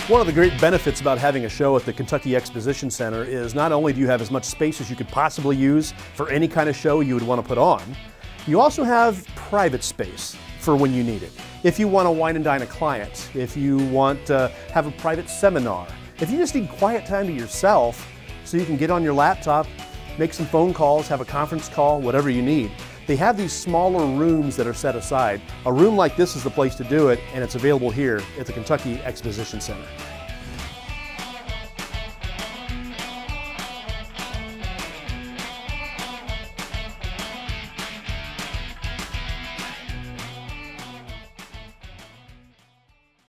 One of the great benefits about having a show at the Kentucky Exposition Center is not only do you have as much space as you could possibly use for any kind of show you would want to put on, you also have private space for when you need it. If you want to wine and dine a client, if you want to have a private seminar, if you just need quiet time to yourself so you can get on your laptop, make some phone calls, have a conference call, whatever you need. They have these smaller rooms that are set aside. A room like this is the place to do it, and it's available here at the Kentucky Exposition Center.